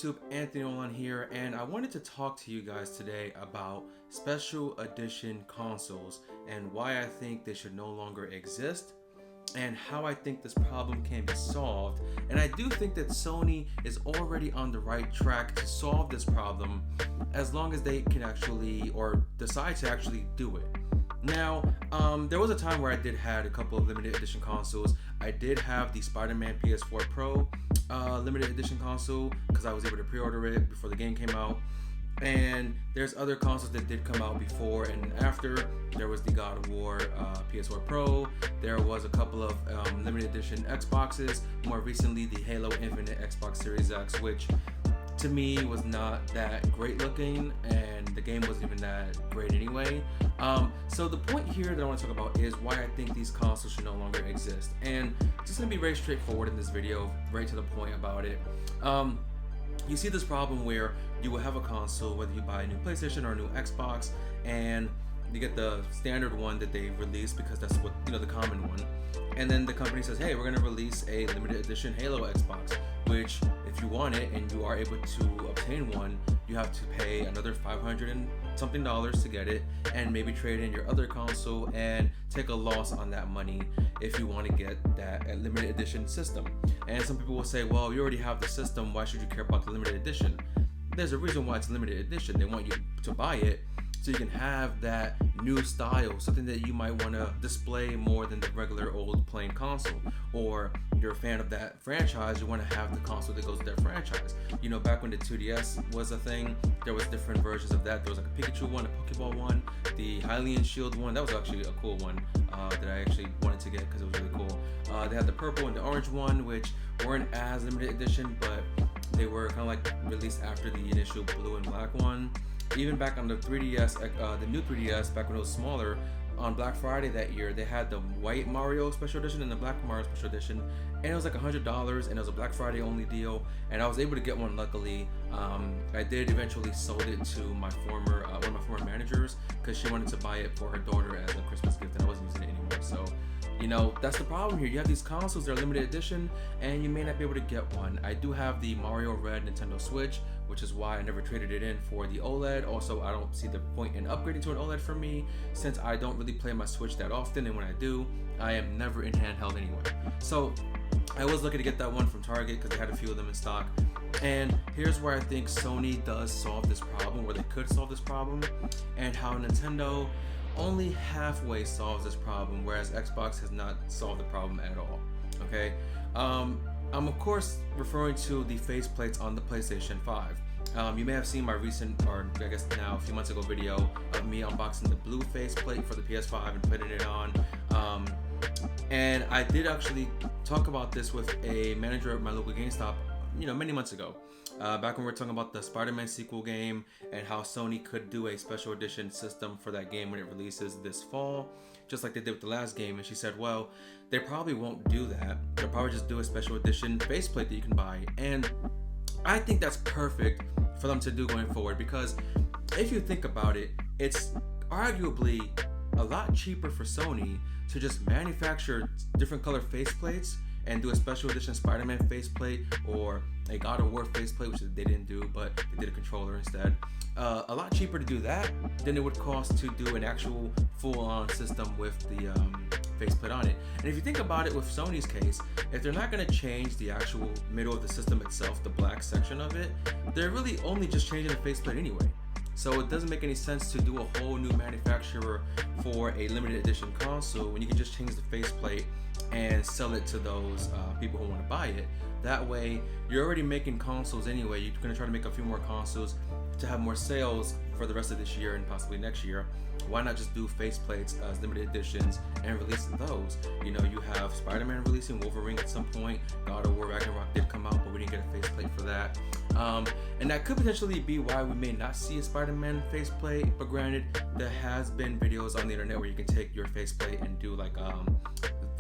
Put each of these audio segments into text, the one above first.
YouTube? Anthony Olan here, and I wanted to talk to you guys today about special edition consoles and why I think they should no longer exist and how I think this problem can be solved. And I do think that Sony is already on the right track to solve this problem as long as they can actually or decide to actually do it. Now, there was a time where I did had a couple of limited edition consoles. I did have the Spider-Man PS4 Pro limited edition console because I was able to pre-order it before the game came out. And there's other consoles that did come out before and after. There was the God of War PS4 Pro. There was a couple of limited edition Xboxes. More recently, the Halo Infinite Xbox Series X, which to me was not that great looking, and the game wasn't even that great anyway. So the point here that I want to talk about is why I think these consoles should no longer exist. And just gonna be very straightforward in this video, right to the point about it. You see this problem where you will have a console, whether you buy a new PlayStation or a new Xbox, and you get the standard one that they release because that's what, you know, the common one. And then the company says, hey, we're going to release a limited edition Halo Xbox, which if you want it and you are able to obtain one, you have to pay another $500 and something to get it, and maybe trade in your other console and take a loss on that money if you want to get that limited edition system. And some people will say, well, you already have the system, why should you care about the limited edition? There's a reason why it's limited edition. They want you to buy it so you can have that new style, something that you might want to display more than the regular old plain console. Or you're a fan of that franchise, you want to have the console that goes with that franchise. You know, back when the 2DS was a thing, there was different versions of that. There was like a Pikachu one, a Pokeball one, the Hylian Shield one. That was actually a cool one that I actually wanted to get because it was really cool. They had the purple and the orange one, which weren't as limited edition, but they were kind of like released after the initial blue and black one. Even back on the 3DS, the new 3DS, back when it was smaller, on Black Friday that year, they had the white Mario special edition and the black Mario special edition, and it was like $100, and it was a Black Friday only deal, and I was able to get one luckily. I did eventually sold it to my former, one of my former managers, because she wanted to buy it for her daughter as a Christmas gift, and I wasn't using it anymore. So, you know, that's the problem here. You have these consoles that are limited edition, and you may not be able to get one. I do have the Mario Red Nintendo Switch, which is why I never traded it in for the OLED. Also, I don't see the point in upgrading to an OLED for me, since I don't really play my Switch that often, and when I do, I am never in handheld anyway. So I was looking to get that one from Target because they had a few of them in stock. And here's where I think Sony does solve this problem, where they could solve this problem, and how Nintendo only halfway solves this problem, whereas Xbox has not solved the problem at all. Okay, I'm of course referring to the faceplates on the PlayStation 5. You may have seen my recent, or I guess now a few months ago, video of me unboxing the blue faceplate for the PS5 and putting it on. And I did actually talk about this with a manager at my local GameStop, you know, many months ago. Back when we were talking about the Spider-Man sequel game and how Sony could do a special edition system for that game when it releases this fall, just like they did with the last game. And she said, well, they probably won't do that. They'll probably just do a special edition faceplate that you can buy. And I think that's perfect for them to do going forward, because if you think about it, it's arguably a lot cheaper for Sony to just manufacture different color faceplates and do a special edition Spider-Man faceplate or a God of War faceplate, which they didn't do, but they did a controller instead. A lot cheaper to do that than it would cost to do an actual full-on system with the faceplate on it. And if you think about it with Sony's case, if they're not going to change the actual middle of the system itself, the black section of it, they're really only just changing the faceplate anyway. So it doesn't make any sense to do a whole new manufacturer for a limited edition console when you can just change the faceplate and sell it to those people who want to buy it. That way, you're already making consoles anyway. You're going to try to make a few more consoles to have more sales for the rest of this year and possibly next year. Why not just do faceplates as limited editions and release those? You know, you have Spider-Man releasing, Wolverine at some point, God of War Ragnarok did come out, but we didn't get a faceplate for that. And that could potentially be why we may not see a Spider-Man faceplate, but granted, there has been videos on the internet where you can take your faceplate and do like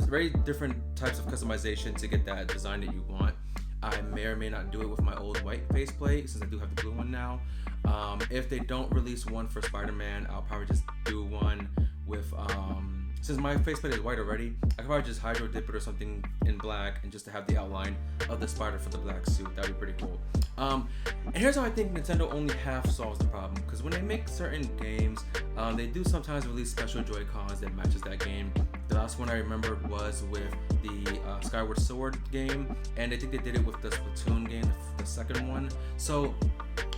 very different types of customization to get that design that you want. I may or may not do it with my old white faceplate, since I do have the blue one now. If they don't release one for Spider-Man, I'll probably just do one with since my faceplate is white already, I could probably just hydro dip it or something in black, and just to have the outline of the spider for the black suit. That'd be pretty cool. And here's how I think Nintendo only half solves the problem, because when they make certain games, they do sometimes release special Joy-Cons that matches that game. The last one I remember was with the Skyward Sword game, and I think they did it with the Splatoon game, the second one. So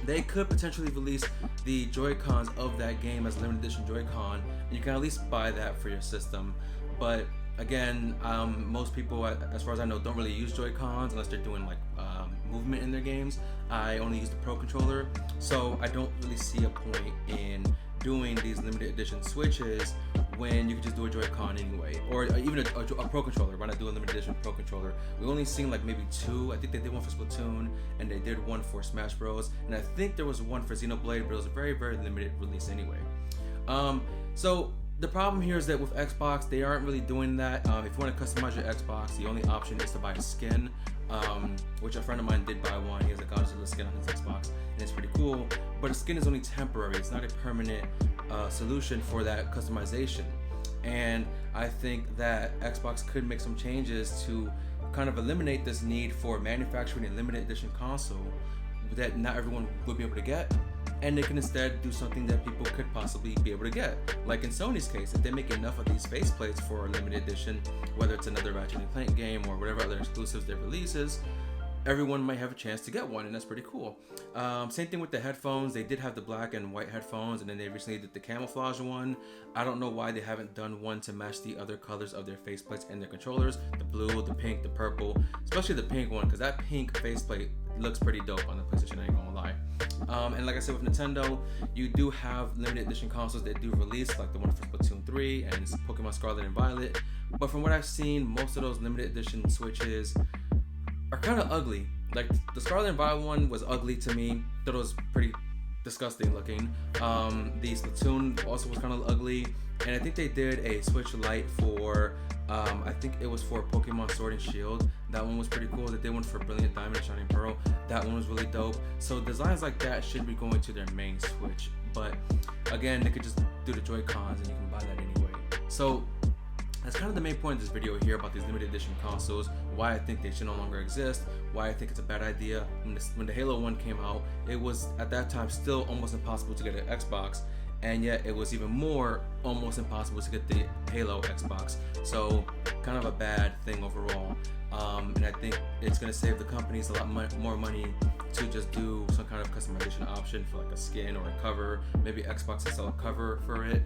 they could potentially release the Joy-Cons of that game as limited edition Joy-Con, and you can at least buy that for your system. But again, most people, as far as I know, don't really use Joy-Cons unless they're doing like movement in their games. I only use the Pro Controller, so I don't really see a point in doing these limited edition Switches when you can just do a Joy-Con anyway, or even a Pro Controller. Why not do a limited edition Pro Controller? We've only seen like maybe 2. I think they did one for Splatoon, and they did one for Smash Bros, and I think there was one for Xenoblade, but it was a very, very limited release anyway. So the problem here is that with Xbox, they aren't really doing that. If you want to customize your Xbox, the only option is to buy a skin, which a friend of mine did buy one. He has a Godzilla skin on his Xbox, and it's pretty cool. But a skin is only temporary. It's not a permanent solution for that customization. And I think that Xbox could make some changes to kind of eliminate this need for manufacturing a limited edition console that not everyone would be able to get. And they can instead do something that people could possibly be able to get. Like in Sony's case, if they make enough of these faceplates for a limited edition, whether it's another Ratchet & Clank game or whatever other exclusives they releases, everyone might have a chance to get one, and that's pretty cool. Same thing with the headphones. They did have the black and white headphones, and then they recently did the camouflage one. I don't know why they haven't done one to match the other colors of their faceplates and their controllers. The blue, the pink, the purple, especially the pink one, because that pink faceplate looks pretty dope on the PlayStation, I ain't gonna lie. And like I said, with Nintendo, you do have limited edition consoles that do release, like the one for Splatoon 3 and Pokemon Scarlet and Violet. But from what I've seen, most of those limited edition Switches are kind of ugly. Like the Scarlet and Violet one was ugly to me. Thought it was pretty disgusting looking. The Splatoon also was kind of ugly. And I think they did a Switch Lite for, I think it was for Pokemon Sword and Shield. That one was pretty cool. They did one for Brilliant Diamond and Shining Pearl. That one was really dope. So designs like that should be going to their main Switch. But again, they could just do the Joy-Cons and you can buy that anyway. So that's kind of the main point of this video here about these limited edition consoles, why I think they should no longer exist, why I think it's a bad idea. When the Halo 1 came out, it was at that time still almost impossible to get an Xbox, and yet it was even more almost impossible to get the Halo Xbox. So kind of a bad thing overall. And I think it's going to save the companies a lot more money to just do some kind of customization option for like a skin or a cover. Maybe Xbox will sell a cover for it,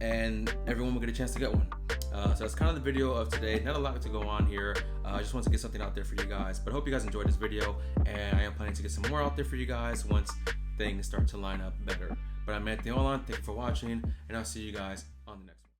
and everyone will get a chance to get one. So that's kind of the video of today. Not a lot to go on here. I just wanted to get something out there for you guys. But I hope you guys enjoyed this video, and I am planning to get some more out there for you guys once things start to line up better. But I'm Anthony Olan. Thank you for watching, and I'll see you guys on the next one.